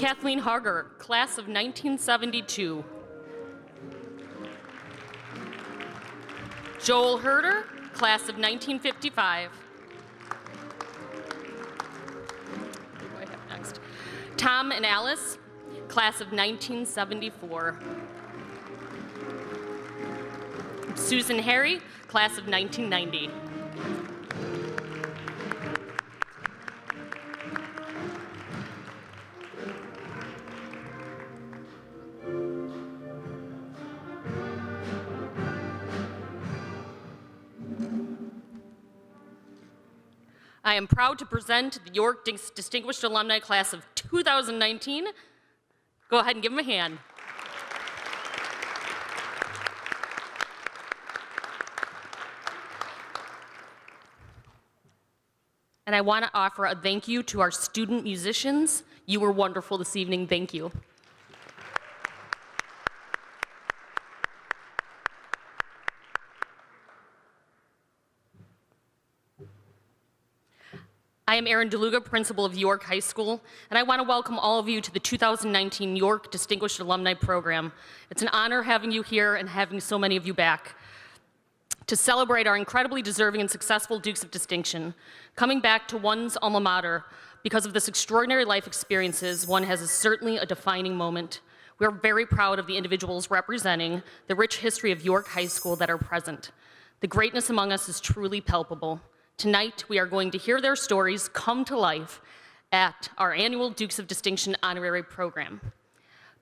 Kathleen Harger, class of 1972. Joel Herter, class of 1955. Who do I have next? Tom and Alice, class of 1974. Susan Harry, class of 1990. I am proud to present the York Distinguished Alumni Class of 2019. Go ahead and give them a hand. And I want to offer a thank you to our student musicians. You were wonderful this evening. Thank you. I am Erin DeLuga, principal of York High School, and I want to welcome all of you to the 2019 York Distinguished Alumni Program. It's an honor having you here and having so many of you back to celebrate our incredibly deserving and successful Dukes of Distinction. Coming back to one's alma mater because of this extraordinary life experiences, one has certainly a defining moment. We are very proud of the individuals representing the rich history of York High School that are present. The greatness among us is truly palpable. Tonight, we are going to hear their stories come to life at our annual Dukes of Distinction Honorary Program.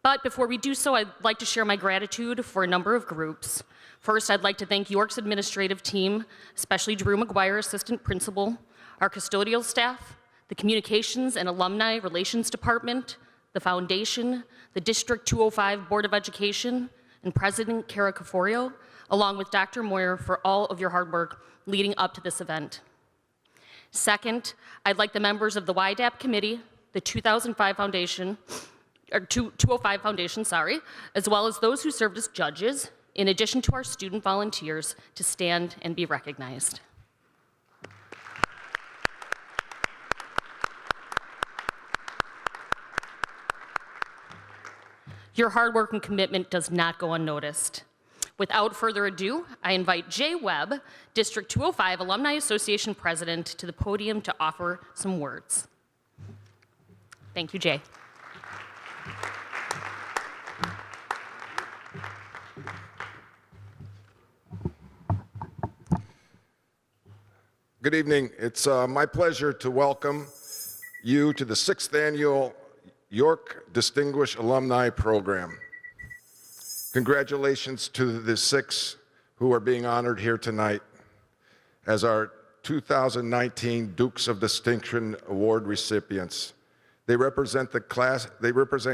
But before we do so, I'd like to share my gratitude for a number of groups. First, I'd like to thank York's administrative team, especially Drew McGuire, Assistant Principal, our custodial staff, the Communications and Alumni Relations Department, the Foundation, the District 205 Board of Education, and President Kara Caforio, along with Dr. Moyer for all of your hard work leading up to this event. Second, I'd like the members of the YDAP committee, the 205 Foundation, as well as those who served as judges, in addition to our student volunteers, to stand and be recognized. Your hard work and commitment does not go unnoticed. Without further ado, I invite Jay Webb, District 205 Alumni Association President, to the podium to offer some words. Thank you, Jay. Good evening. It's my pleasure to welcome you to the 6th Annual York Distinguished Alumni Program. Congratulations to the 6 who are being honored here tonight as our 2019 Dukes of Distinction Award recipients. They represent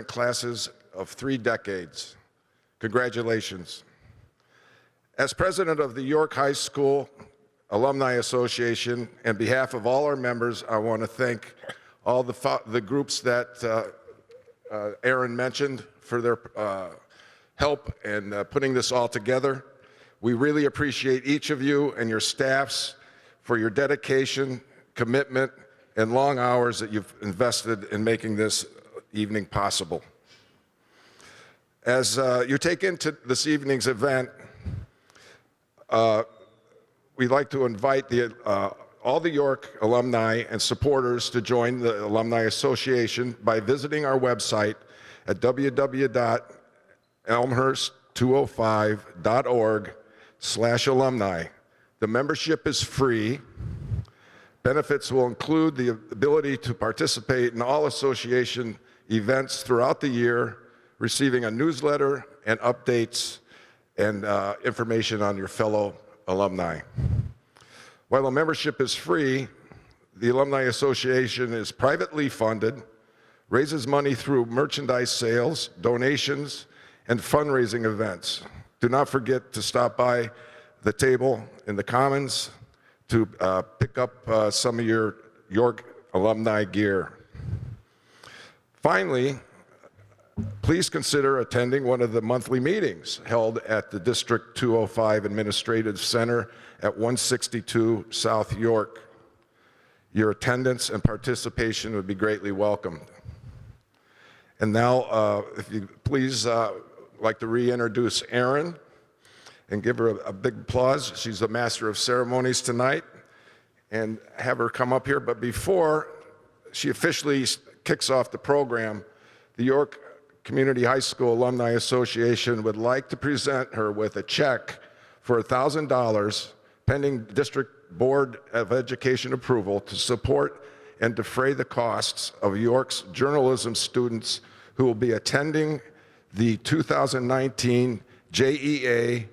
classes of 3 decades. Congratulations. As president of the York High School Alumni Association, on behalf of all our members, I want to thank all the groups that Erin mentioned for their help in putting this all together. We really appreciate each of you and your staffs for your dedication, commitment, and long hours that you've invested in making this evening possible. As you take into this evening's event, we'd like to invite all the York alumni and supporters to join the Alumni Association by visiting our website at www.elmhurst205.org/alumni. The membership is free. Benefits will include the ability to participate in all association events throughout the year, receiving a newsletter and updates and information on your fellow alumni. While the membership is free, the Alumni Association is privately funded, raises money through merchandise sales, donations, and fundraising events. Do not forget to stop by the table in the Commons to pick up some of your York alumni gear. Finally, please consider attending one of the monthly meetings held at the District 205 Administrative Center at 162 South York. Your attendance and participation would be greatly welcomed. And now, if you please, like to reintroduce Erin and give her a big applause. She's the Master of Ceremonies tonight, and have her come up here. But before she officially kicks off the program, the York Community High School Alumni Association would like to present her with a check for $1,000 pending District Board of Education approval to support and defray the costs of York's journalism students who will be attending the 2019 JEA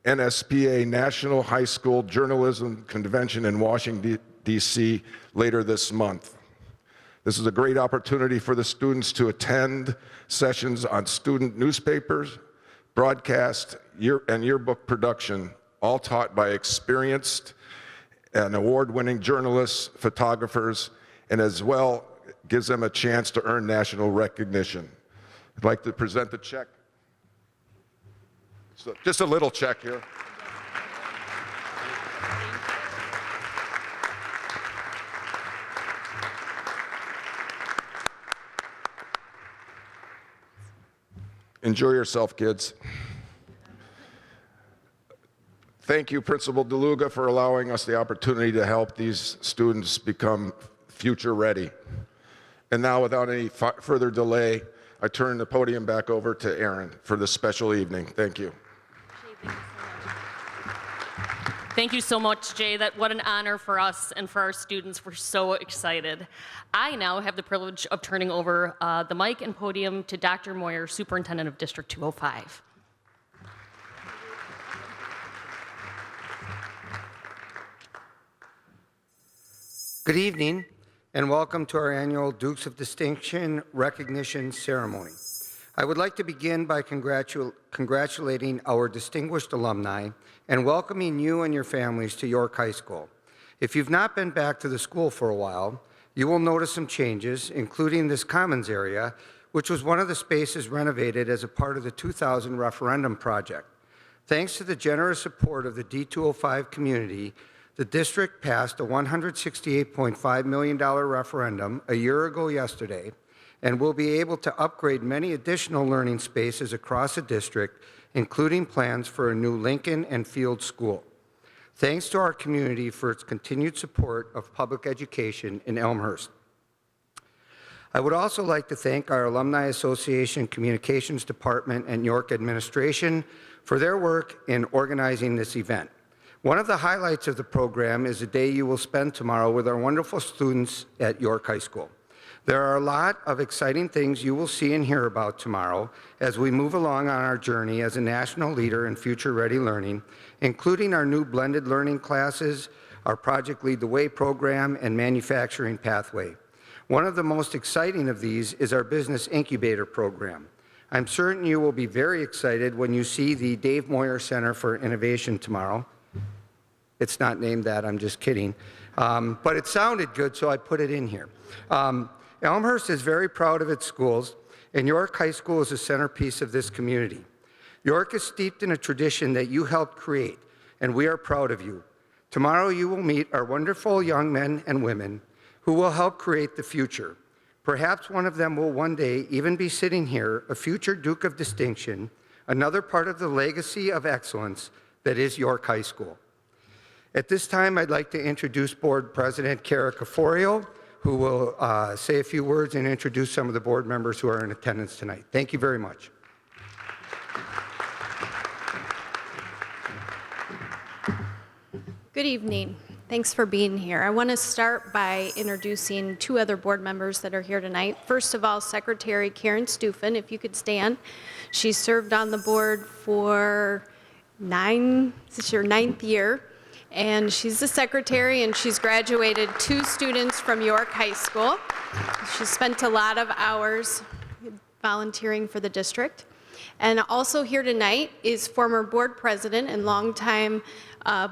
NSPA National High School Journalism Convention in Washington, D.C. later this month. This is a great opportunity for the students to attend sessions on student newspapers, broadcast, and yearbook production, all taught by experienced and award-winning journalists, photographers, and as well gives them a chance to earn national recognition. I'd like to present the check. So just a little check here. Enjoy yourself, kids. Thank you, Principal DeLuga, for allowing us the opportunity to help these students become future ready. And now, without any further delay, I turn the podium back over to Erin for this special evening. Thank you. Thank you so much, Jay. What an honor for us and for our students. We're so excited. I now have the privilege of turning over the mic and podium to Dr. Moyer, Superintendent of District 205. Good evening, and welcome to our annual Dukes of Distinction Recognition Ceremony. I would like to begin by congratulating our distinguished alumni and welcoming you and your families to York High School. If you've not been back to the school for a while, you will notice some changes, including this commons area, which was one of the spaces renovated as a part of the 2000 referendum project. Thanks to the generous support of the D205 community, the district passed a $168.5 million referendum a year ago yesterday, and will be able to upgrade many additional learning spaces across the district, including plans for a new Lincoln and Field School. Thanks to our community for its continued support of public education in Elmhurst. I would also like to thank our Alumni Association Communications Department and York Administration for their work in organizing this event. One of the highlights of the program is the day you will spend tomorrow with our wonderful students at York High School. There are a lot of exciting things you will see and hear about tomorrow as we move along on our journey as a national leader in future-ready learning, including our new blended learning classes, our Project Lead the Way program, and manufacturing pathway. One of the most exciting of these is our Business Incubator program. I'm certain you will be very excited when you see the Dave Moyer Center for Innovation tomorrow. It's not named that, I'm just kidding. But it sounded good, so I put it in here. Elmhurst is very proud of its schools, and York High School is a centerpiece of this community. York is steeped in a tradition that you helped create, and we are proud of you. Tomorrow you will meet our wonderful young men and women who will help create the future. Perhaps one of them will one day even be sitting here, a future Duke of Distinction, another part of the legacy of excellence that is York High School. At this time, I'd like to introduce Board President Kara Caforio, who will say a few words and introduce some of the board members who are in attendance tonight. Thank you very much. Good evening. Thanks for being here. I want to start by introducing two other board members that are here tonight. First of all, Secretary Karen Stufen, if you could stand. She served on the board for this is your 9th year. And she's the secretary, and she's graduated 2 students from York High School. She spent a lot of hours volunteering for the district. And also here tonight is former board president and longtime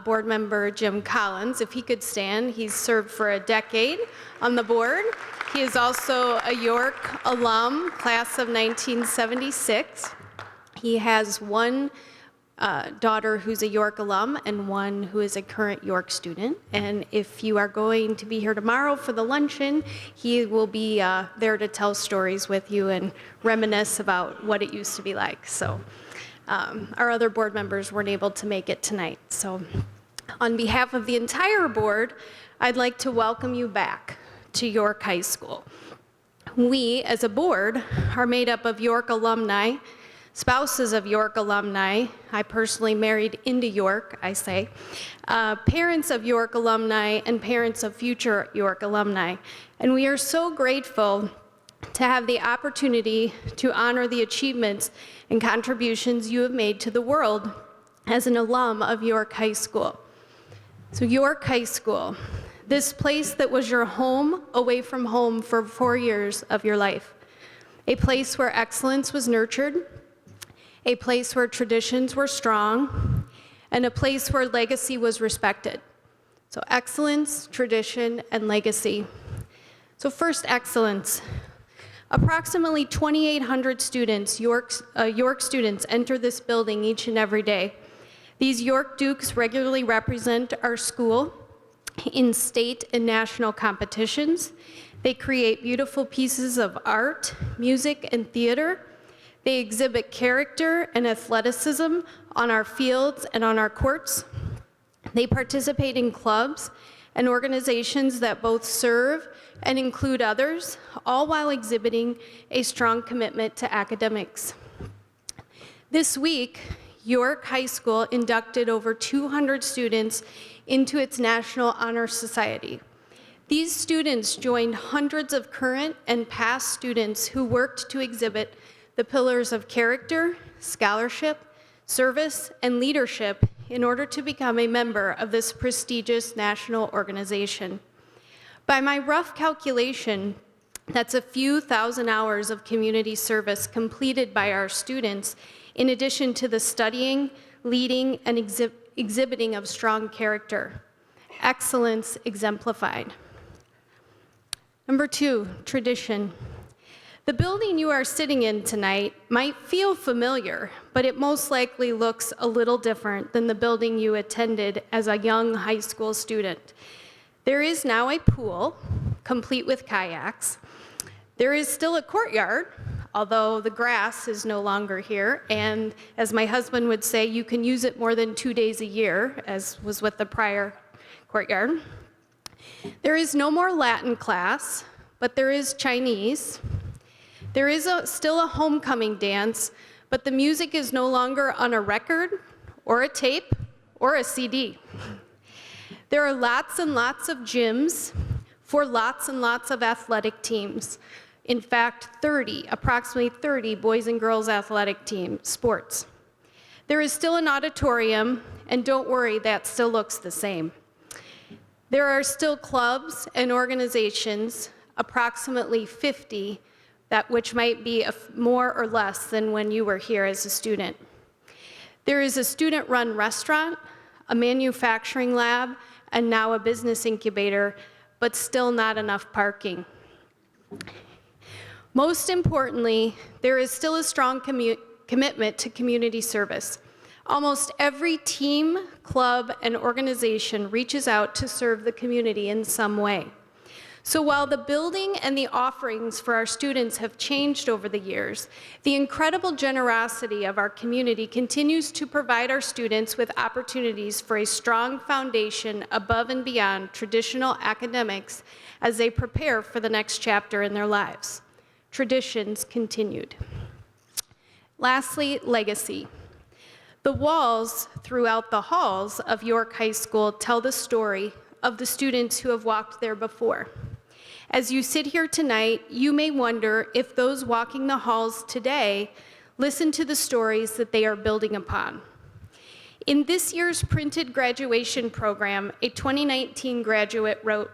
board member Jim Collins. If he could stand, he's served for a decade on the board. He is also a York alum, class of 1976. He has 1 daughter who's a York alum and one who is a current York student. And if you are going to be here tomorrow for the luncheon, he will be there to tell stories with you and reminisce about what it used to be like. So our other board members weren't able to make it tonight. So on behalf of the entire board, I'd like to welcome you back to York High School. We, as a board, are made up of York alumni, spouses of York alumni. I personally married into York, I say. Parents of York alumni and parents of future York alumni. And we are so grateful to have the opportunity to honor the achievements and contributions you have made to the world as an alum of York High School. So York High School, this place that was your home away from home for 4 years of your life. A place where excellence was nurtured, a place where traditions were strong, and a place where legacy was respected. So excellence, tradition, and legacy. So first, excellence. Approximately 2,800 students, York students, enter this building each and every day. These York Dukes regularly represent our school in state and national competitions. They create beautiful pieces of art, music, and theater. They exhibit character and athleticism on our fields and on our courts. They participate in clubs and organizations that both serve and include others, all while exhibiting a strong commitment to academics. This week, York High School inducted over 200 students into its National Honor Society. These students joined hundreds of current and past students who worked to exhibit the pillars of character, scholarship, service, and leadership in order to become a member of this prestigious national organization. By my rough calculation, that's a few thousand hours of community service completed by our students, in addition to the studying, leading, and exhibiting of strong character. Excellence exemplified. Number 2, tradition. The building you are sitting in tonight might feel familiar, but it most likely looks a little different than the building you attended as a young high school student. There is now a pool, complete with kayaks. There is still a courtyard, although the grass is no longer here, and as my husband would say, you can use it more than 2 days a year, as was with the prior courtyard. There is no more Latin class, but there is Chinese. There is still a homecoming dance, but the music is no longer on a record, or a tape, or a CD. There are lots and lots of gyms for lots and lots of athletic teams. In fact, approximately 30 boys and girls athletic team sports. There is still an auditorium, and don't worry, that still looks the same. There are still clubs and organizations, approximately 50, which might be more or less than when you were here as a student. There is a student-run restaurant, a manufacturing lab, and now a business incubator, but still not enough parking. Most importantly, there is still a strong commitment to community service. Almost every team, club, and organization reaches out to serve the community in some way. So while the building and the offerings for our students have changed over the years, the incredible generosity of our community continues to provide our students with opportunities for a strong foundation above and beyond traditional academics as they prepare for the next chapter in their lives. Traditions continued. Lastly, legacy. The walls throughout the halls of York High School tell the story of the students who have walked there before. As you sit here tonight, you may wonder if those walking the halls today listen to the stories that they are building upon. In this year's printed graduation program, a 2019 graduate wrote,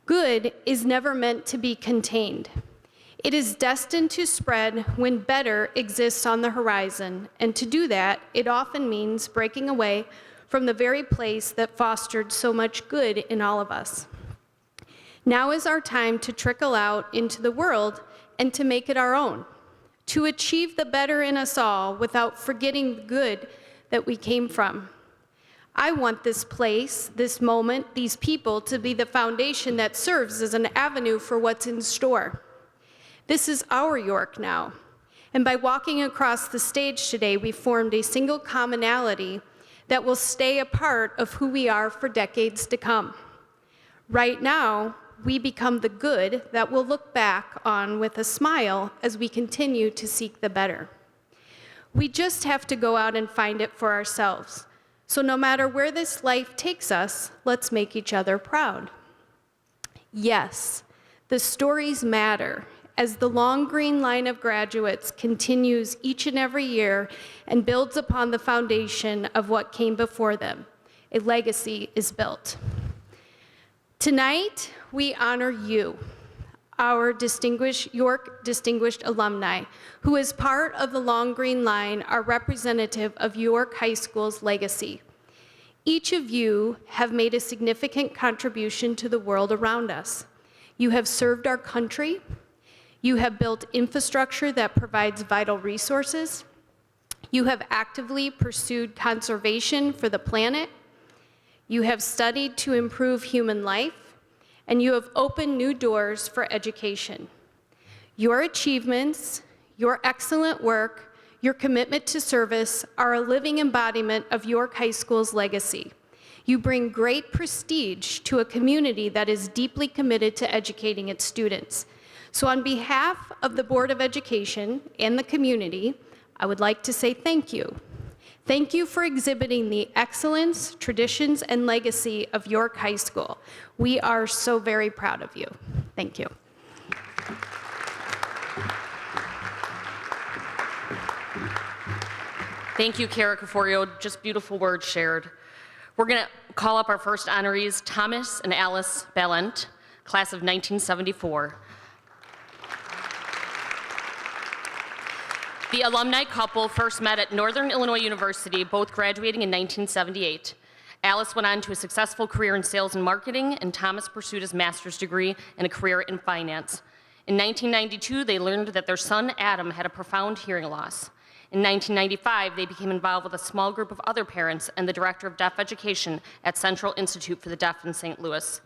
"Good is never meant to be contained. It is destined to spread when better exists on the horizon, and to do that, it often means breaking away from the very place that fostered so much good in all of us. Now is our time to trickle out into the world and to make it our own, to achieve the better in us all without forgetting the good that we came from. I want this place, this moment, these people to be the foundation that serves as an avenue for what's in store. This is our York now. And by walking across the stage today, we formed a single commonality that will stay a part of who we are for decades to come. Right now, we become the good that we'll look back on with a smile as we continue to seek the better. We just have to go out and find it for ourselves. So no matter where this life takes us, let's make each other proud. Yes, the stories matter as the long green line of graduates continues each and every year and builds upon the foundation of what came before them. A legacy is built. Tonight, we honor you, our York Distinguished Alumni, who as part of the long green line are representative of York High School's legacy. Each of you have made a significant contribution to the world around us. You have served our country. You have built infrastructure that provides vital resources. You have actively pursued conservation for the planet. You have studied to improve human life, and you have opened new doors for education. Your achievements, your excellent work, your commitment to service are a living embodiment of York High School's legacy. You bring great prestige to a community that is deeply committed to educating its students. So on behalf of the Board of Education and the community, I would like to say thank you. Thank you for exhibiting the excellence, traditions, and legacy of York High School. We are so very proud of you. Thank you. Thank you, Kara Caforio. Just beautiful words shared. We're going to call up our first honorees, Thomas and Alice Ballent, class of 1974. The alumni couple first met at Northern Illinois University, both graduating in 1978. Alice went on to a successful career in sales and marketing, and Thomas pursued his master's degree and a career in finance. In 1992, they learned that their son, Adam, had a profound hearing loss. In 1995, they became involved with a small group of other parents and the director of deaf education at Central Institute for the Deaf in St. Louis.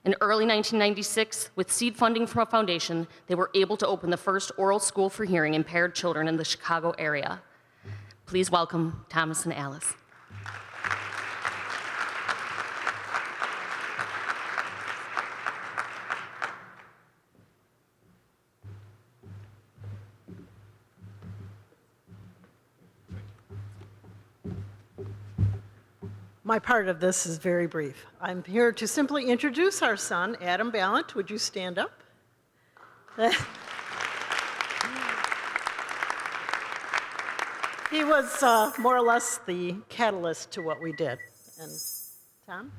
In early 1996, with seed funding from a foundation, they were able to open the first oral school for hearing impaired children in the Chicago area. Please welcome Thomas and Alice. My part of this is very brief. I'm here to simply introduce our son, Adam Ballent. Would you stand up? He was more or less the catalyst to what we did. And Tom?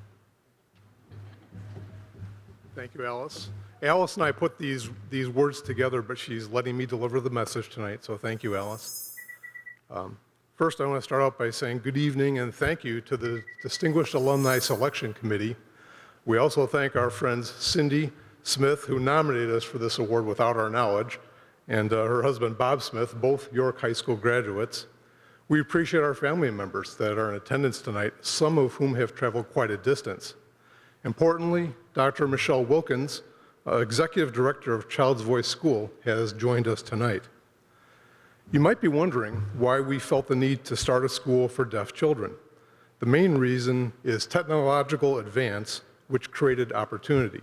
Thank you, Alice. Alice and I put these words together, but she's letting me deliver the message tonight, so thank you, Alice. First, I want to start out by saying good evening and thank you to the Distinguished Alumni Selection Committee. We also thank our friends Cindy Smith, who nominated us for this award without our knowledge, and her husband Bob Smith, both York High School graduates. We appreciate our family members that are in attendance tonight, some of whom have traveled quite a distance. Importantly, Dr. Michelle Wilkins, Executive Director of Child's Voice School, has joined us tonight. You might be wondering why we felt the need to start a school for deaf children. The main reason is technological advance, which created opportunity.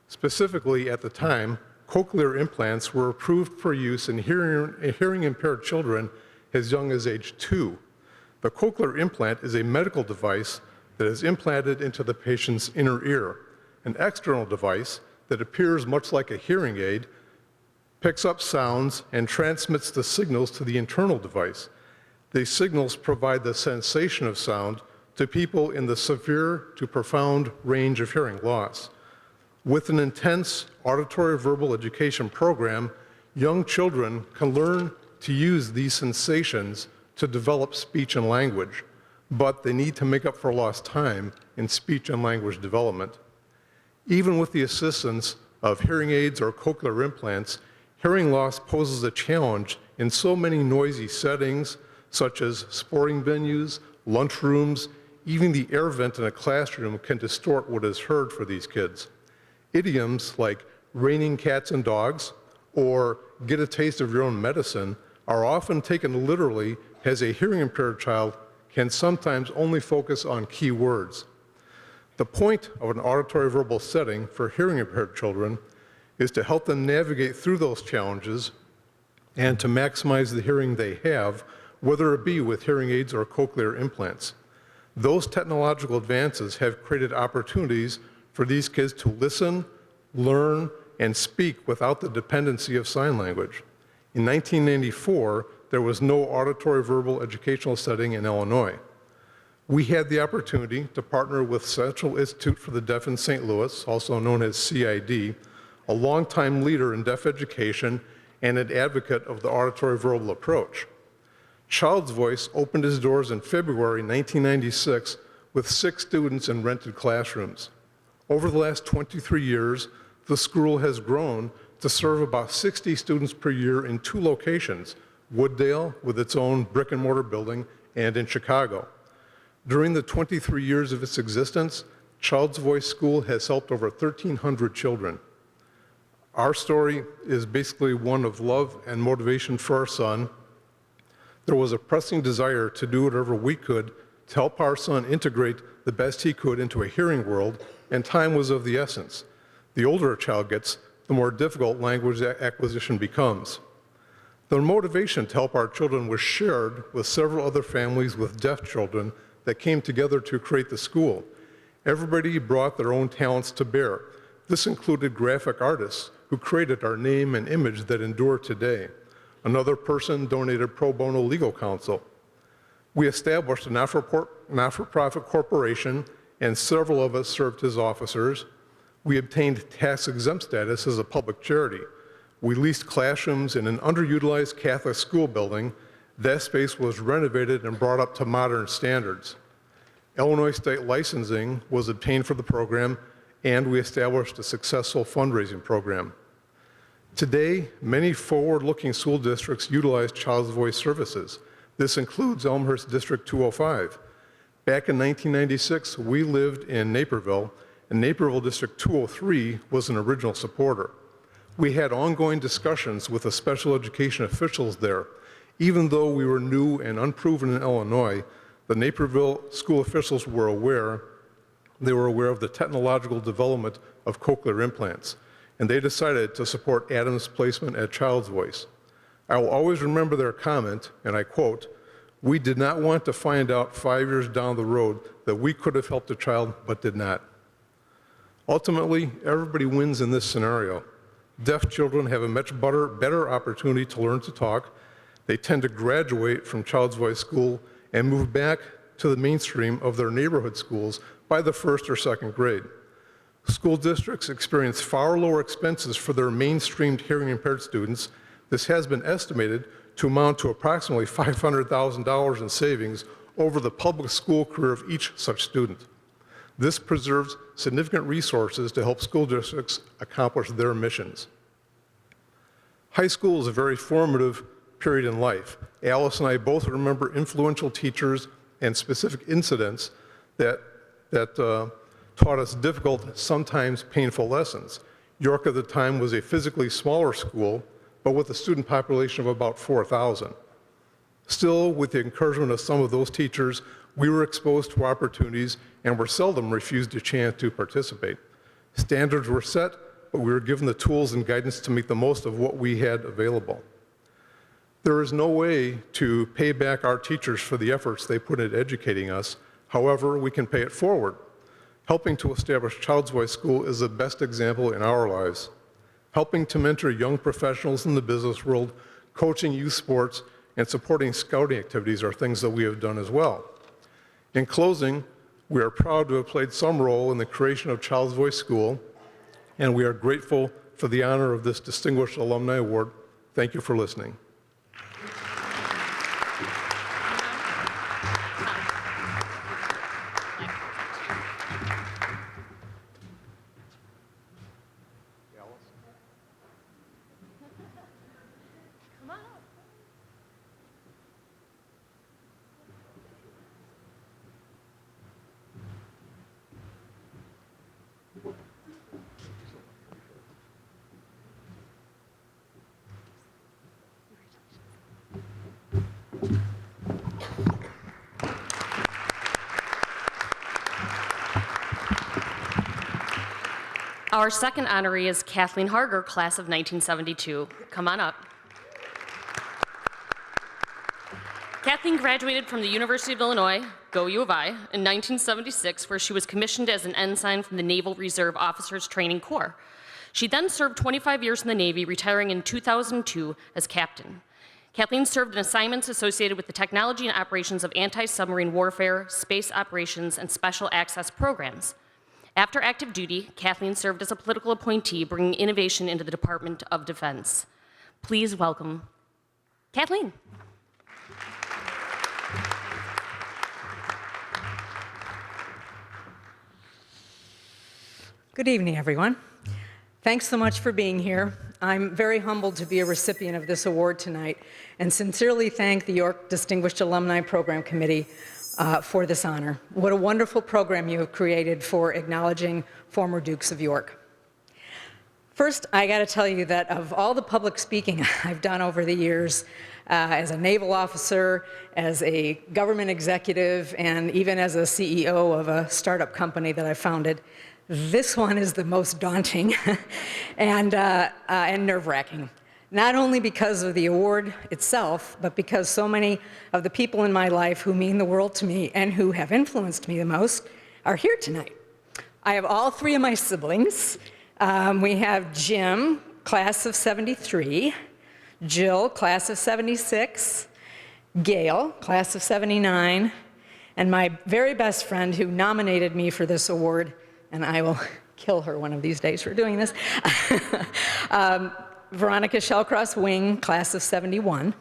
Specifically, at the time, cochlear implants were approved for use in hearing impaired children as young as age 2. The cochlear implant is a medical device that is implanted into the patient's inner ear, an external device that appears much like a hearing aid, picks up sounds, and transmits the signals to the internal device. These signals provide the sensation of sound to people in the severe to profound range of hearing loss. With an intense auditory verbal education program, young children can learn to use these sensations to develop speech and language, but they need to make up for lost time in speech and language development. Even with the assistance of hearing aids or cochlear implants, hearing loss poses a challenge in so many noisy settings, such as sporting venues, lunchrooms, even the air vent in a classroom can distort what is heard for these kids. Idioms like raining cats and dogs or get a taste of your own medicine are often taken literally, as a hearing impaired child can sometimes only focus on key words. The point of an auditory verbal setting for hearing impaired children is to help them navigate through those challenges and to maximize the hearing they have, whether it be with hearing aids or cochlear implants. Those technological advances have created opportunities for these kids to listen, learn, and speak without the dependency of sign language. In 1994, there was no auditory verbal educational setting in Illinois. We had the opportunity to partner with Central Institute for the Deaf in St. Louis, also known as CID, a longtime leader in deaf education and an advocate of the auditory verbal approach. Child's Voice opened its doors in February 1996 with 6 students in rented classrooms. Over the last 23 years, the school has grown to serve about 60 students per year in 2 locations, Wooddale with its own brick and mortar building and in Chicago. During the 23 years of its existence, Child's Voice School has helped over 1,300 children. Our story is basically one of love and motivation for our son. There was a pressing desire to do whatever we could to help our son integrate the best he could into a hearing world, and time was of the essence. The older a child gets, the more difficult language acquisition becomes. The motivation to help our children was shared with several other families with deaf children that came together to create the school. Everybody brought their own talents to bear. This included graphic artists who created our name and image that endure today. Another person donated pro bono legal counsel. We established a not-for-profit corporation, and several of us served as officers. We obtained tax-exempt status as a public charity. We leased classrooms in an underutilized Catholic school building. That space was renovated and brought up to modern standards. Illinois state licensing was obtained for the program, and we established a successful fundraising program. Today, many forward-looking school districts utilize Child's Voice services. This includes Elmhurst District 205. Back in 1996, we lived in Naperville, and Naperville District 203 was an original supporter. We had ongoing discussions with the special education officials there. Even though we were new and unproven in Illinois, the Naperville school officials were aware. They were aware of the technological development of cochlear implants, and they decided to support Adam's placement at Child's Voice. I will always remember their comment, and I quote, "We did not want to find out 5 years down the road that we could have helped a child but did not." Ultimately, everybody wins in this scenario. Deaf children have a much better opportunity to learn to talk. They tend to graduate from Child's Voice School and move back to the mainstream of their neighborhood schools by the 1st or 2nd grade. School districts experience far lower expenses for their mainstreamed hearing impaired students. This has been estimated to amount to approximately $500,000 in savings over the public school career of each such student. This preserves significant resources to help school districts accomplish their missions. High school is a very formative period in life. Alice and I both remember influential teachers and specific incidents that taught us difficult, sometimes painful lessons. York at the time was a physically smaller school, but with a student population of about 4,000. Still, with the encouragement of some of those teachers, we were exposed to opportunities and were seldom refused a chance to participate. Standards were set, but we were given the tools and guidance to make the most of what we had available. There is no way to pay back our teachers for the efforts they put into educating us. However, we can pay it forward. Helping to establish Child's Voice School is the best example in our lives. Helping to mentor young professionals in the business world, coaching youth sports, and supporting scouting activities are things that we have done as well. In closing, we are proud to have played some role in the creation of Child's Voice School, and we are grateful for the honor of this distinguished alumni award. Thank you for listening. our second honoree is Kathleen Harger, class of 1972. Come on up. Kathleen graduated from the University of Illinois, go U of I, in 1976, where she was commissioned as an ensign from the Naval Reserve Officers Training Corps. She then served 25 years in the Navy, retiring in 2002 as captain. Kathleen served in assignments associated with the technology and operations of anti-submarine warfare, space operations, and special access programs. After active duty, Kathleen served as a political appointee, bringing innovation into the Department of Defense. Please welcome Kathleen. Good evening, everyone. Thanks so much for being here. I'm very humbled to be a recipient of this award tonight and sincerely thank the York Distinguished Alumni Program Committee for this honor. What a wonderful program you have created for acknowledging former Dukes of York. First, I got to tell you that of all the public speaking I've done over the years, as a naval officer, as a government executive, and even as a CEO of a startup company that I founded, this one is the most daunting and nerve-wracking. Not only because of the award itself, but because so many of the people in my life who mean the world to me and who have influenced me the most are here tonight. I have all three of my siblings. We have Jim, class of 73, Jill, class of 76, Gail, class of 79, and my very best friend who nominated me for this award, and I will kill her one of these days for doing this, Veronica Shellcross Wing, class of 71.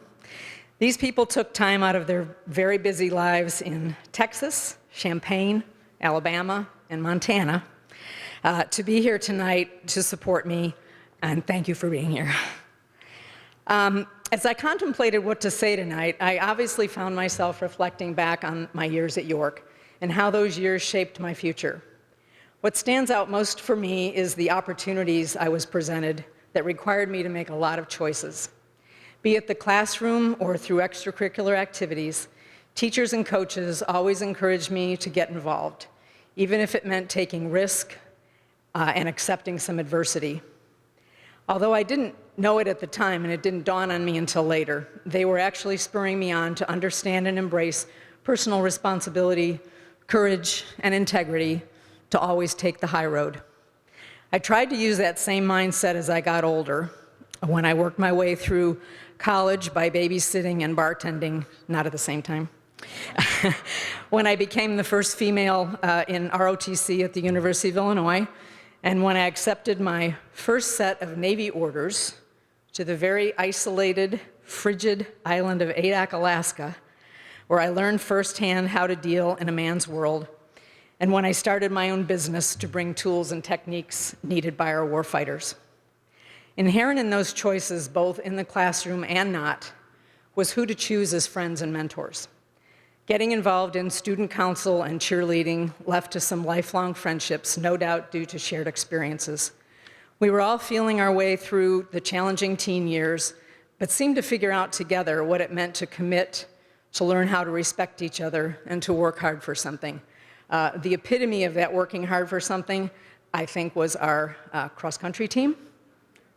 These people took time out of their very busy lives in Texas, Champaign, Alabama, and Montana to be here tonight to support me, and thank you for being here. As I contemplated what to say tonight, I obviously found myself reflecting back on my years at York and how those years shaped my future. What stands out most for me is the opportunities I was presented that required me to make a lot of choices. Be it the classroom or through extracurricular activities, teachers and coaches always encouraged me to get involved, even if it meant taking risk and accepting some adversity. Although I didn't know it at the time and it didn't dawn on me until later, they were actually spurring me on to understand and embrace personal responsibility, courage, and integrity to always take the high road. I tried to use that same mindset as I got older, when I worked my way through college by babysitting and bartending, not at the same time. When I became the first female in ROTC at the University of Illinois, and when I accepted my first set of Navy orders to the very isolated, frigid island of Adak, Alaska, where I learned firsthand how to deal in a man's world, and when I started my own business to bring tools and techniques needed by our warfighters. Inherent in those choices, both in the classroom and not, was who to choose as friends and mentors. Getting involved in student council and cheerleading left to some lifelong friendships, no doubt due to shared experiences. We were all feeling our way through the challenging teen years, but seemed to figure out together what it meant to commit, to learn how to respect each other, and to work hard for something. The epitome of that working hard for something, I think, was our cross-country team.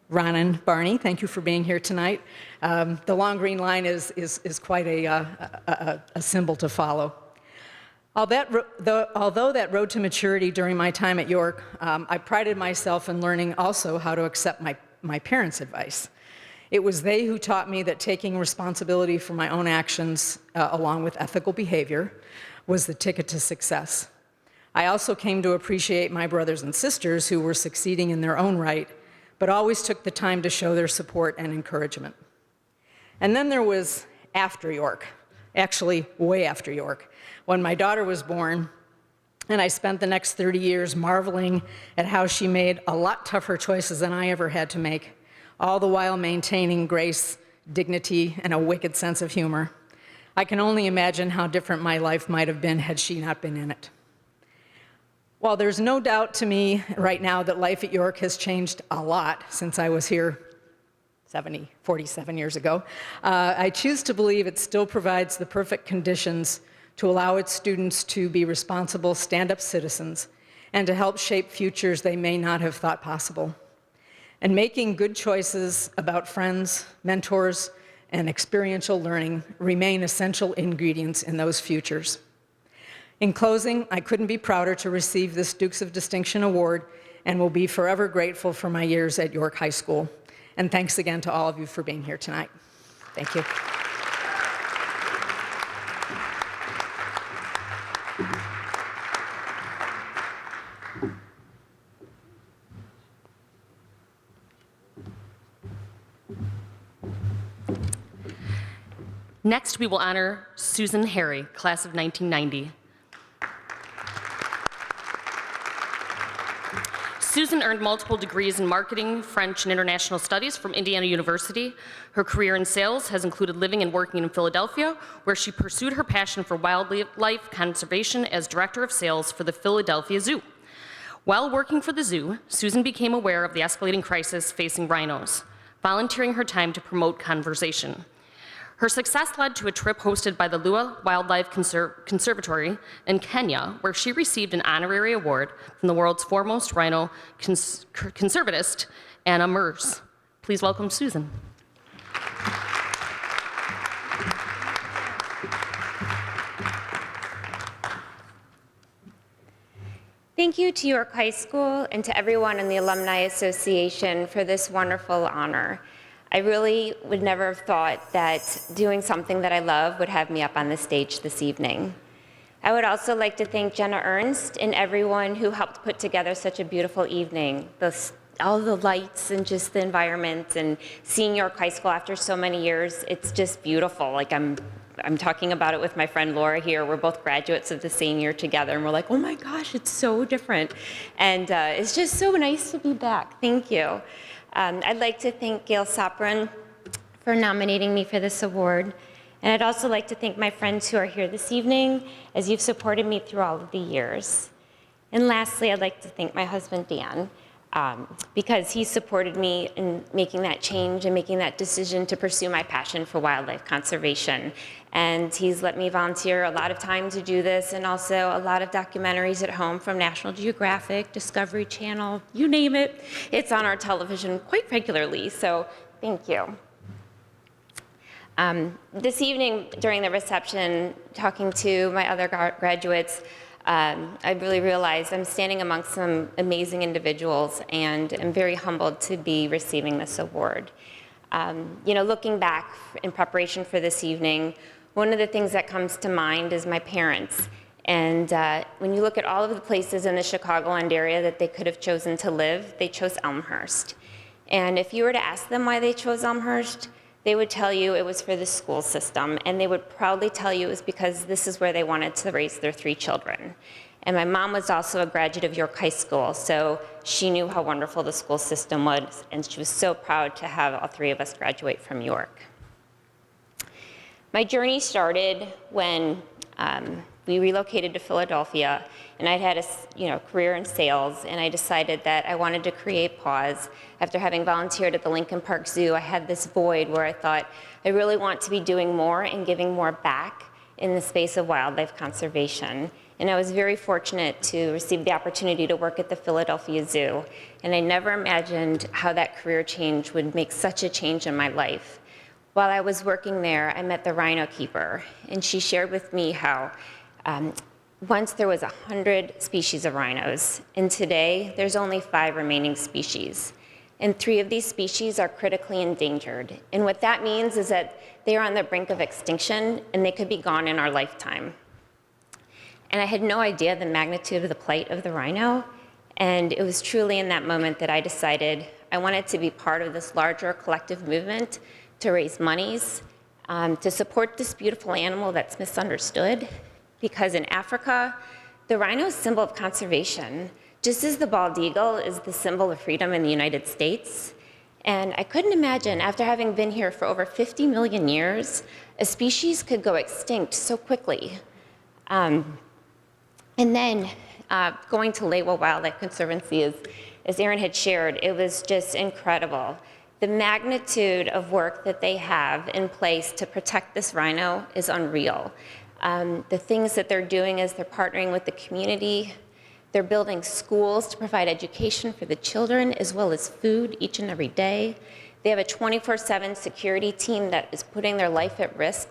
Ron and Barney, thank you for being here tonight. The long green line is quite a symbol to follow. Although that road to maturity during my time at York, I prided myself in learning also how to accept my parents' advice. It was they who taught me that taking responsibility for my own actions, along with ethical behavior, was the ticket to success. I also came to appreciate my brothers and sisters who were succeeding in their own right, but always took the time to show their support and encouragement. And then there was after York, actually way after York, when my daughter was born, and I spent the next 30 years marveling at how she made a lot tougher choices than I ever had to make, all the while maintaining grace, dignity, and a wicked sense of humor. I can only imagine how different my life might have been had she not been in it. While there's no doubt to me right now that life at York has changed a lot since I was here 47 years ago, I choose to believe it still provides the perfect conditions to allow its students to be responsible, stand-up citizens and to help shape futures they may not have thought possible. And making good choices about friends, mentors, and experiential learning remain essential ingredients in those futures. In closing, I couldn't be prouder to receive this Dukes of Distinction Award and will be forever grateful for my years at York High School. And thanks again to all of you for being here tonight. Thank you. Next, we will honor Susan Harry, class of 1990. Susan earned multiple degrees in marketing, French, and international studies from Indiana University. Her career in sales has included living and working in Philadelphia, where she pursued her passion for wildlife conservation as director of sales for the Philadelphia Zoo. While working for the zoo, Susan became aware of the escalating crisis facing rhinos, volunteering her time to promote conservation. Her success led to a trip hosted by the Lua Wildlife Conservatory in Kenya, where she received an honorary award from the world's foremost rhino conservatist, Anna Mers. Please welcome Susan. Thank you to York High School and to everyone in the Alumni Association for this wonderful honor. I really would never have thought that doing something that I love would have me up on the stage this evening. I would also like to thank Jenna Ernst and everyone who helped put together such a beautiful evening. All the lights and just the environment and seeing York High School after so many years, it's just beautiful. Like I'm talking about it with my friend Laura here. We're both graduates of the same year together, and we're like, oh my gosh, it's so different. And it's just so nice to be back. Thank you. I'd like to thank Gail Sopran for nominating me for this award. And I'd also like to thank my friends who are here this evening, as you've supported me through all of the years. And lastly, I'd like to thank my husband, Dan, because he supported me in making that change and making that decision to pursue my passion for wildlife conservation. And he's let me volunteer a lot of time to do this, and also a lot of documentaries at home from National Geographic, Discovery Channel, you name it. It's on our television quite regularly, so thank you. This evening, during the reception, talking to my other graduates, I really realized I'm standing amongst some amazing individuals, and I'm very humbled to be receiving this award. Looking back in preparation for this evening, one of the things that comes to mind is my parents. And when you look at all of the places in the Chicagoland area that they could have chosen to live, they chose Elmhurst. And if you were to ask them why they chose Elmhurst, they would tell you it was for the school system, and they would proudly tell you it was because this is where they wanted to raise their 3 children. And my mom was also a graduate of York High School, so she knew how wonderful the school system was, and she was so proud to have all 3 of us graduate from York. My journey started when we relocated to Philadelphia, and I'd had a career in sales, and I decided that I wanted to create pause. After having volunteered at the Lincoln Park Zoo, I had this void where I thought, I really want to be doing more and giving more back in the space of wildlife conservation. And I was very fortunate to receive the opportunity to work at the Philadelphia Zoo, and I never imagined how that career change would make such a change in my life. While I was working there, I met the rhino keeper, and she shared with me how once there was 100 species of rhinos, and today there's only 5 remaining species. And 3 of these species are critically endangered. And what that means is that they are on the brink of extinction, and they could be gone in our lifetime. And I had no idea the magnitude of the plight of the rhino, and it was truly in that moment that I decided I wanted to be part of this larger collective movement to raise monies, to support this beautiful animal that's misunderstood. Because in Africa, the rhino is a symbol of conservation, just as the bald eagle is the symbol of freedom in the United States. And I couldn't imagine, after having been here for over 50 million years, a species could go extinct so quickly. And then going to Lewa Wildlife Conservancy, as Erin had shared, it was just incredible. The magnitude of work that they have in place to protect this rhino is unreal. The things that they're doing is they're partnering with the community, They're building schools to provide education for the children as well as food each and every day. They have a 24/7 security team that is putting their life at risk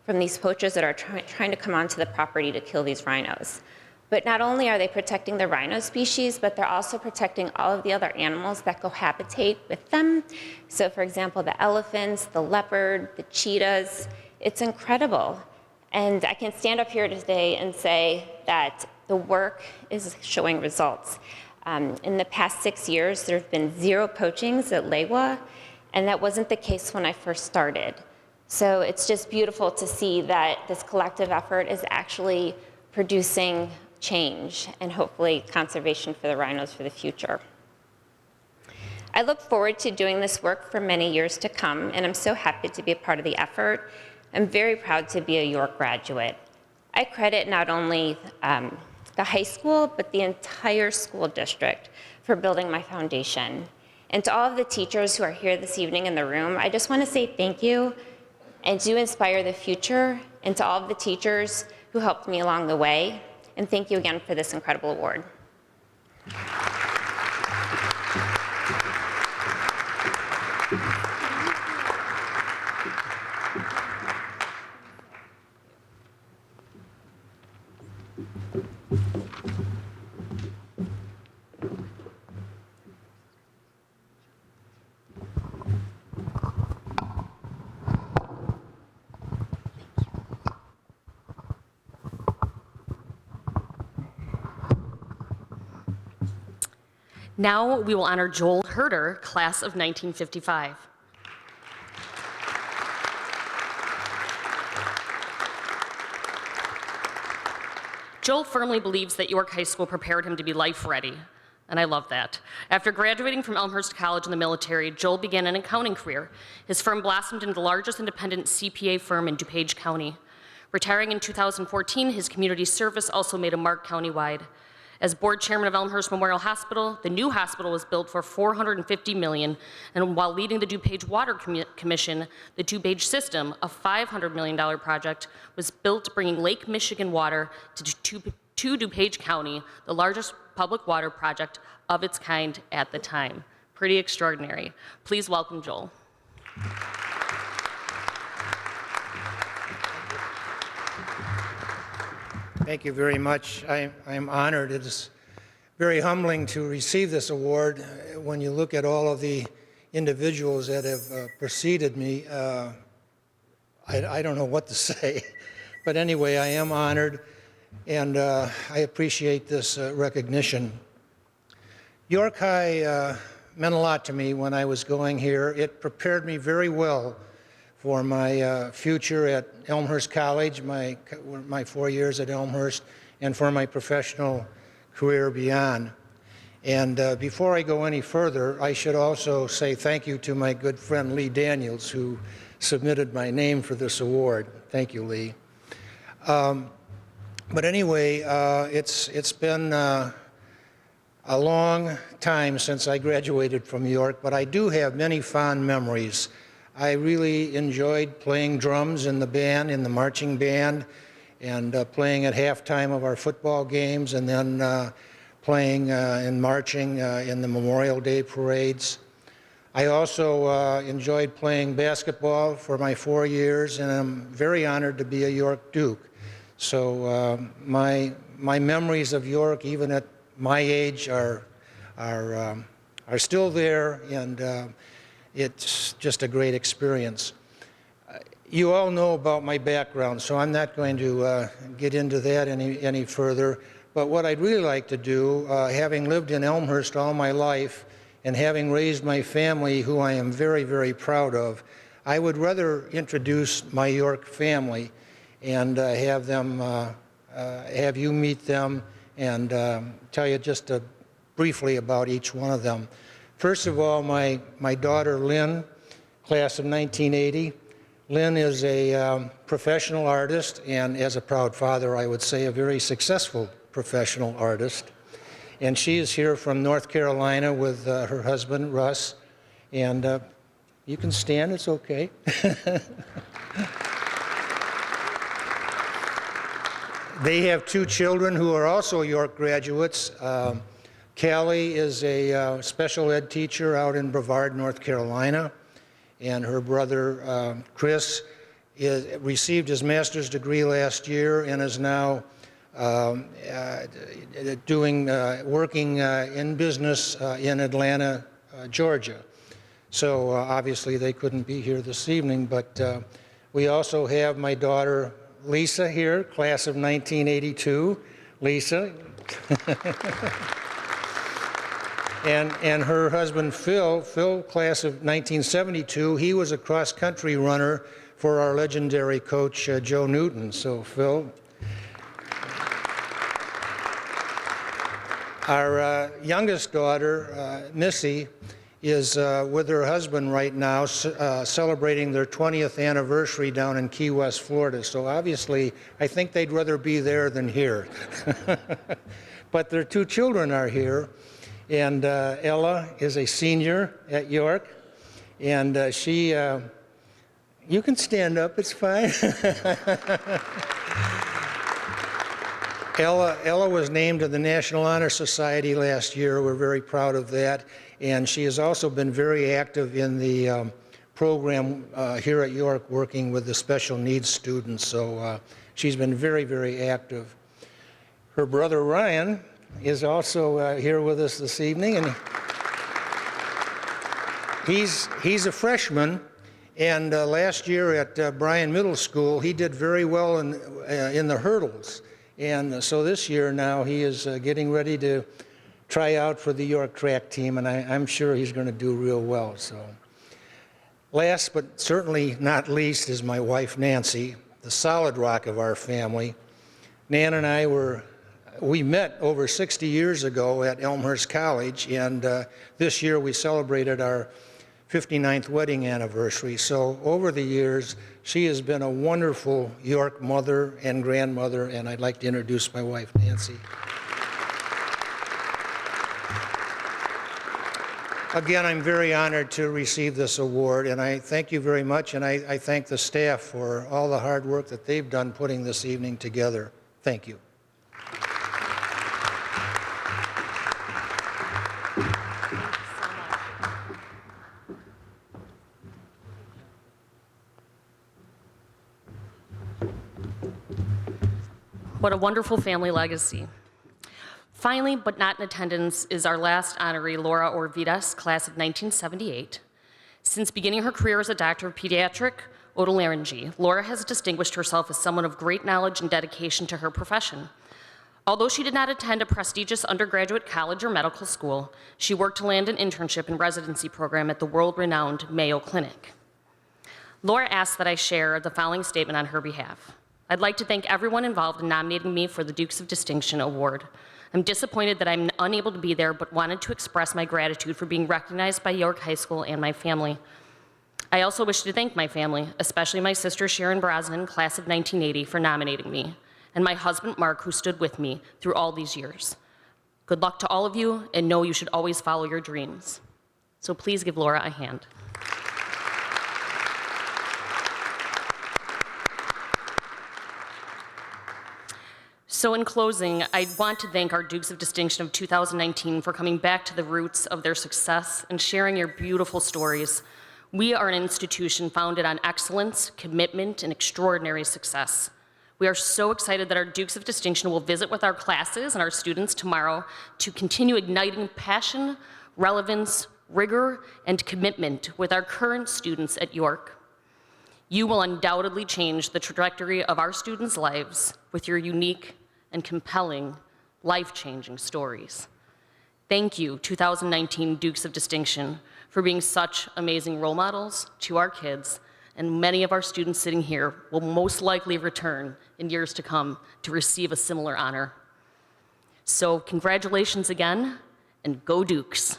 from these poachers that are trying to come onto the property to kill these rhinos. But not only are they protecting the rhino species, but they're also protecting all of the other animals that cohabitate with them. So for example, the elephants, the leopard, the cheetahs, it's incredible. And I can stand up here today and say that the work is showing results. In the past 6 years, there have been 0 poachings at Lewa, and that wasn't the case when I first started. So it's just beautiful to see that this collective effort is actually producing change and hopefully conservation for the rhinos for the future. I look forward to doing this work for many years to come, and I'm so happy to be a part of the effort. I'm very proud to be a York graduate. I credit not only the high school, but the entire school district for building my foundation. And to all of the teachers who are here this evening in the room, I just want to say thank you and do inspire the future, and to all of the teachers who helped me along the way. And thank you again for this incredible award. Now we will honor Joel Herter, class of 1955. Joel firmly believes that York High School prepared him to be life ready, and I love that. After graduating from Elmhurst College in the military, Joel began an accounting career. His firm blossomed into the largest independent CPA firm in DuPage County. Retiring in 2014, his community service also made a mark countywide. As board chairman of Elmhurst Memorial Hospital, the new hospital was built for $450 million, and while leading the DuPage Water Commission, the DuPage system, a $500 million project, was built bringing Lake Michigan water to DuPage County, the largest public water project of its kind at the time. Pretty extraordinary. Please welcome Joel. Thank you very much. I'm honored. It is very humbling to receive this award. When you look at all of the individuals that have preceded me, I don't know what to say. But anyway, I am honored, and I appreciate this recognition. York High meant a lot to me when I was going here. It prepared me very well for my future at Elmhurst College, my 4 years at Elmhurst, and for my professional career beyond. And before I go any further, I should also say thank you to my good friend Lee Daniels, who submitted my name for this award. Thank you, Lee. But anyway, it's been a long time since I graduated from York, but I do have many fond memories. I really enjoyed playing drums in the band, in the marching band, and playing at halftime of our football games, and then playing and marching in the Memorial Day parades. I also enjoyed playing basketball for my 4 years, and I'm very honored to be a York Duke. So my memories of York, even at my age, are still there, and it's just a great experience. You all know about my background, so I'm not going to get into that any further. But what I'd really like to do, having lived in Elmhurst all my life and having raised my family, who I am very, very proud of, I would rather introduce my York family and have you meet them and tell you just briefly about each one of them. First of all, my daughter Lynn, class of 1980. Lynn is a professional artist, and as a proud father, I would say a very successful professional artist. And she is here from North Carolina with her husband, Russ. And you can stand, it's okay. They have two children who are also York graduates. Callie is a special ed teacher out in Brevard, North Carolina, and her brother Chris received his master's degree last year and is now working in business in Atlanta, Georgia. So obviously they couldn't be here this evening, but we also have my daughter Lisa here, class of 1982. Lisa. and her husband Phil, class of 1972. He was a cross-country runner for our legendary coach Joe Newton. So Phil. Our youngest daughter, Missy, is with her husband right now celebrating their 20th anniversary down in Key West, Florida. So obviously, I think they'd rather be there than here. But their two children are here. And Ella is a senior at York. And she, you can stand up, it's fine. Ella was named to the National Honor Society last year. We're very proud of that. And she has also been very active in the program here at York, working with the special needs students. So she's been very, very active. Her brother Ryan is also here with us this evening, and he's a freshman. And last year at Bryan Middle School, he did very well in the hurdles. And so this year now he is getting ready to try out for the York track team, and I'm sure he's going to do real well. So, last but certainly not least is my wife Nancy, the solid rock of our family. Nan and I we met over 60 years ago at Elmhurst College, and this year we celebrated our 59th wedding anniversary. So over the years, she has been a wonderful York mother and grandmother, and I'd like to introduce my wife, Nancy. Again, I'm very honored to receive this award, and I thank you very much, and I thank the staff for all the hard work that they've done putting this evening together. Thank you. What a wonderful family legacy. Finally, but not in attendance, is our last honoree, Laura Orvidas, class of 1978. Since beginning her career as a doctor of pediatric otolaryngology, Laura has distinguished herself as someone of great knowledge and dedication to her profession. Although she did not attend a prestigious undergraduate college or medical school, she worked to land an internship and residency program at the world-renowned Mayo Clinic. Laura asked that I share the following statement on her behalf. I'd like to thank everyone involved in nominating me for the Dukes of Distinction Award. I'm disappointed that I'm unable to be there, but wanted to express my gratitude for being recognized by York High School and my family. I also wish to thank my family, especially my sister Sharon Brosnan, class of 1980, for nominating me, and my husband Mark, who stood with me through all these years. Good luck to all of you, and know you should always follow your dreams. So please give Laura a hand. So in closing, I want to thank our Dukes of Distinction of 2019 for coming back to the roots of their success and sharing your beautiful stories. We are an institution founded on excellence, commitment, and extraordinary success. We are so excited that our Dukes of Distinction will visit with our classes and our students tomorrow to continue igniting passion, relevance, rigor, and commitment with our current students at York. You will undoubtedly change the trajectory of our students' lives with your unique and compelling, life-changing stories. Thank you, 2019 Dukes of Distinction, for being such amazing role models to our kids, and many of our students sitting here will most likely return in years to come to receive a similar honor. So congratulations again, and go Dukes.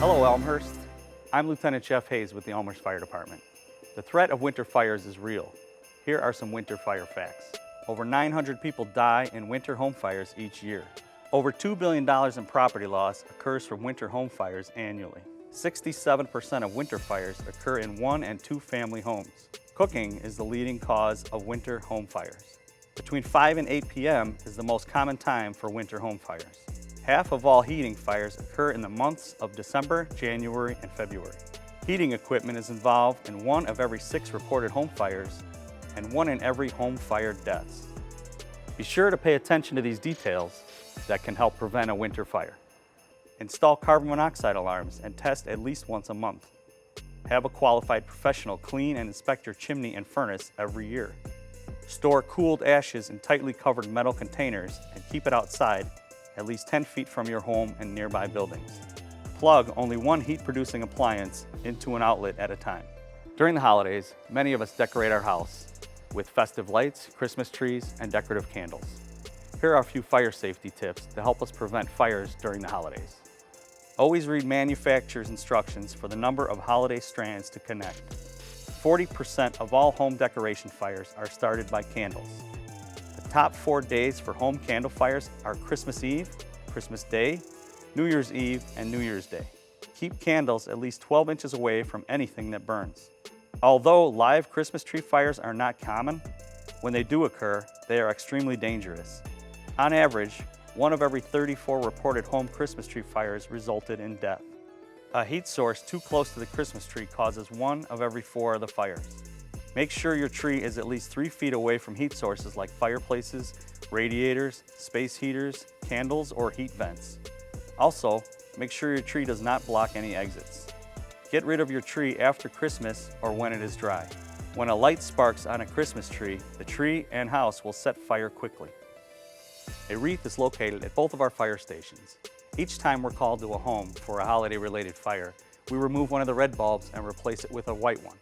Hello, Elmhurst. I'm Lieutenant Jeff Hayes with the Elmhurst Fire Department. The threat of winter fires is real. Here are some winter fire facts. Over 900 people die in winter home fires each year. Over $2 billion in property loss occurs from winter home fires annually. 67% of winter fires occur in 1- and 2-family homes. Cooking is the leading cause of winter home fires. Between 5 and 8 p.m. is the most common time for winter home fires. Half of all heating fires occur in the months of December, January, and February. Heating equipment is involved in 1 of every 6 reported home fires and 1 in every home fire deaths. Be sure to pay attention to these details that can help prevent a winter fire. Install carbon monoxide alarms and test at least once a month. Have a qualified professional clean and inspect your chimney and furnace every year. Store cooled ashes in tightly covered metal containers and keep it outside at least 10 feet from your home and nearby buildings. Plug only one heat-producing appliance into an outlet at a time. During the holidays, many of us decorate our house with festive lights, Christmas trees, and decorative candles. Here are a few fire safety tips to help us prevent fires during the holidays. Always read manufacturer's instructions for the number of holiday strands to connect. 40% of all home decoration fires are started by candles. The top 4 days for home candle fires are Christmas Eve, Christmas Day, New Year's Eve, and New Year's Day. Keep candles at least 12 inches away from anything that burns. Although live Christmas tree fires are not common, when they do occur, they are extremely dangerous. On average, 1 of every 34 reported home Christmas tree fires resulted in death. A heat source too close to the Christmas tree causes 1 of every 4 of the fires. Make sure your tree is at least 3 feet away from heat sources like fireplaces, radiators, space heaters, candles, or heat vents. Also, make sure your tree does not block any exits. Get rid of your tree after Christmas or when it is dry. When a light sparks on a Christmas tree, the tree and house will set fire quickly. A wreath is located at both of our fire stations. Each time we're called to a home for a holiday-related fire, we remove one of the red bulbs and replace it with a white one.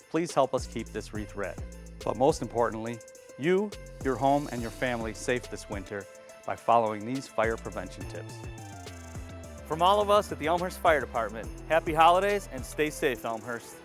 Please help us keep this wreath red. But most importantly, you, your home, and your family safe this winter by following these fire prevention tips. From all of us at the Elmhurst Fire Department, happy holidays and stay safe, Elmhurst.